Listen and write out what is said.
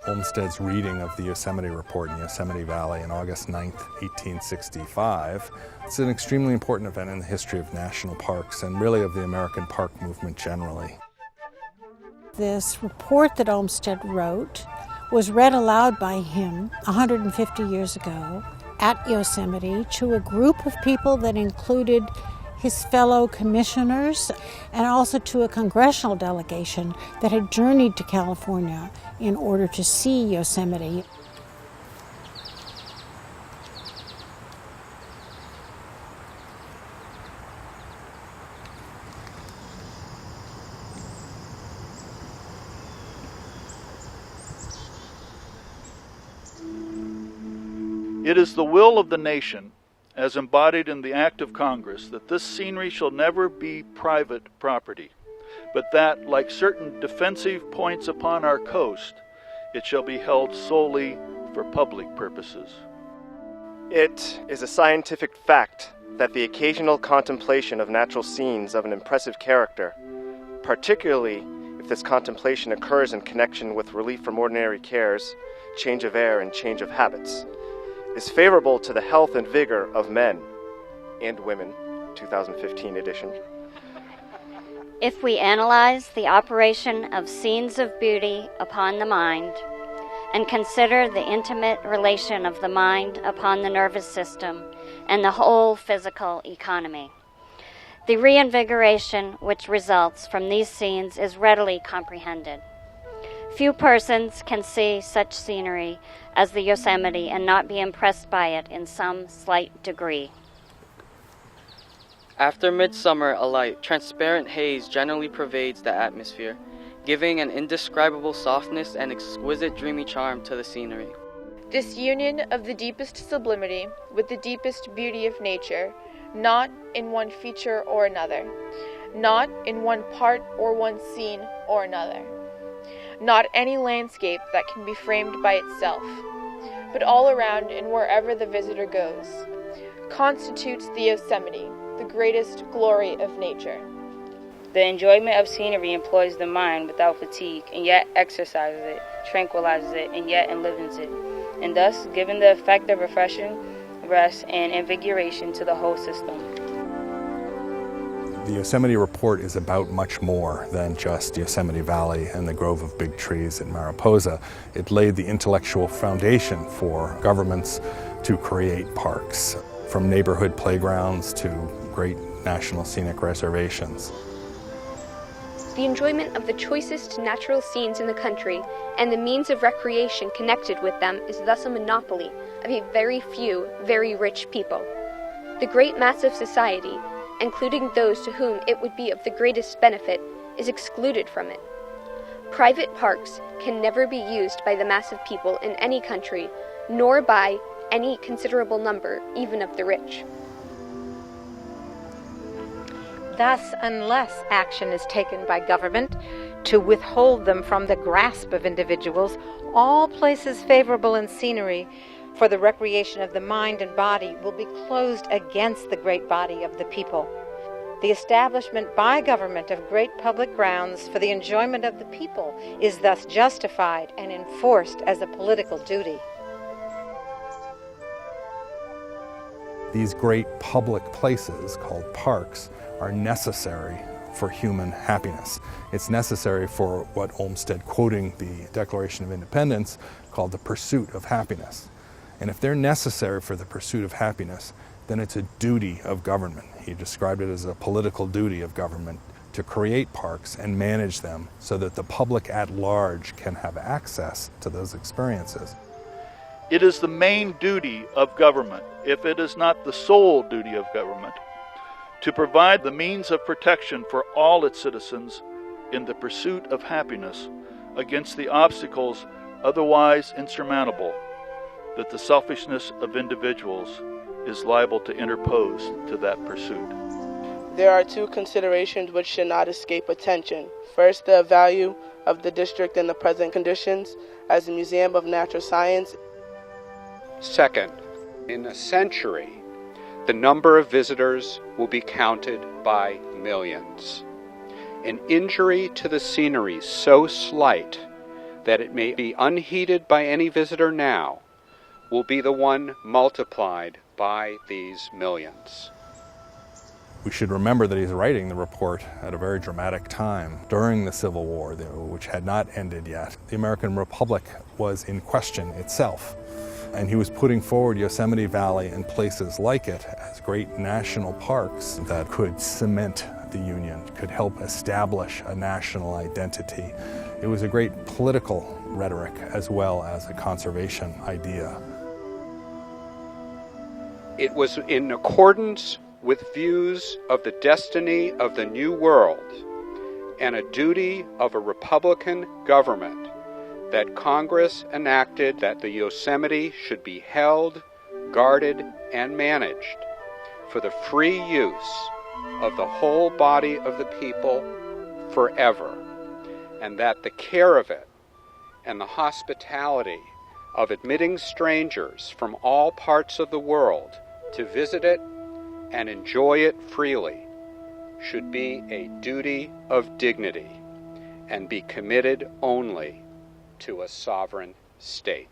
Olmsted's reading of the Yosemite report in Yosemite Valley on August 9th, 1865. It's an extremely important event in the history of national parks and really of the American park movement generally. This report that Olmsted wrote was read aloud by him 150 years ago at Yosemite to a group of people that included his fellow commissioners and also to a congressional delegation that had journeyed to California in order to see Yosemite. It is the will of the nation, as embodied in the Act of Congress, that this scenery shall never be private property, but that, like certain defensive points upon our coast, it shall be held solely for public purposes. It is a scientific fact that the occasional contemplation of natural scenes of an impressive character, particularly if this contemplation occurs in connection with relief from ordinary cares, change of air, and change of habits, is favorable to the health and vigor of men and women, 2015 edition. If we analyze the operation of scenes of beauty upon the mind and consider the intimate relation of the mind upon the nervous system and the whole physical economy, the reinvigoration which results from these scenes is readily comprehended. Few persons can see such scenery as the Yosemite and not be impressed by it in some slight degree. After midsummer, a light, transparent haze generally pervades the atmosphere, giving an indescribable softness and exquisite dreamy charm to the scenery. This union of the deepest sublimity with the deepest beauty of nature, not in one feature or another, not in one part or one scene or another, not any landscape that can be framed by itself, but all around and wherever the visitor goes, constitutes the Yosemite, the greatest glory of nature. The enjoyment of scenery employs the mind without fatigue, and yet exercises it, tranquilizes it, and yet enlivens it, and thus giving the effect of refreshing, rest, and invigoration to the whole system. The Yosemite report is about much more than just Yosemite Valley and the grove of big trees in Mariposa. It laid the intellectual foundation for governments to create parks, from neighborhood playgrounds to great national scenic reservations. The enjoyment of the choicest natural scenes in the country and the means of recreation connected with them is thus a monopoly of a very few, very rich people. The great mass of society, including those to whom it would be of the greatest benefit, is excluded from it. Private parks can never be used by the mass of people in any country, nor by any considerable number, even of the rich. Thus, unless action is taken by government to withhold them from the grasp of individuals, all places favorable in scenery for the recreation of the mind and body will be closed against the great body of the people. The establishment by government of great public grounds for the enjoyment of the people is thus justified and enforced as a political duty. These great public places, called parks, are necessary for human happiness. It's necessary for what Olmsted, quoting the Declaration of Independence, called the pursuit of happiness. And if they're necessary for the pursuit of happiness, then it's a duty of government. He described it as a political duty of government to create parks and manage them so that the public at large can have access to those experiences. It is the main duty of government, if it is not the sole duty of government, to provide the means of protection for all its citizens in the pursuit of happiness against the obstacles otherwise insurmountable that the selfishness of individuals is liable to interpose to that pursuit. There are two considerations which should not escape attention. First, the value of the district in the present conditions as a museum of natural science. Second, in a century, the number of visitors will be counted by millions. An injury to the scenery so slight that it may be unheeded by any visitor now, will be the one multiplied by these millions. We should remember that he's writing the report at a very dramatic time during the Civil War, which had not ended yet. The American Republic was in question itself, and he was putting forward Yosemite Valley and places like it as great national parks that could cement the Union, could help establish a national identity. It was a great political rhetoric as well as a conservation idea. It was in accordance with views of the destiny of the New World and a duty of a Republican government that Congress enacted that the Yosemite should be held, guarded, and managed for the free use of the whole body of the people forever, and that the care of it and the hospitality of admitting strangers from all parts of the world to visit it and enjoy it freely should be a duty of dignity and be committed only to a sovereign state.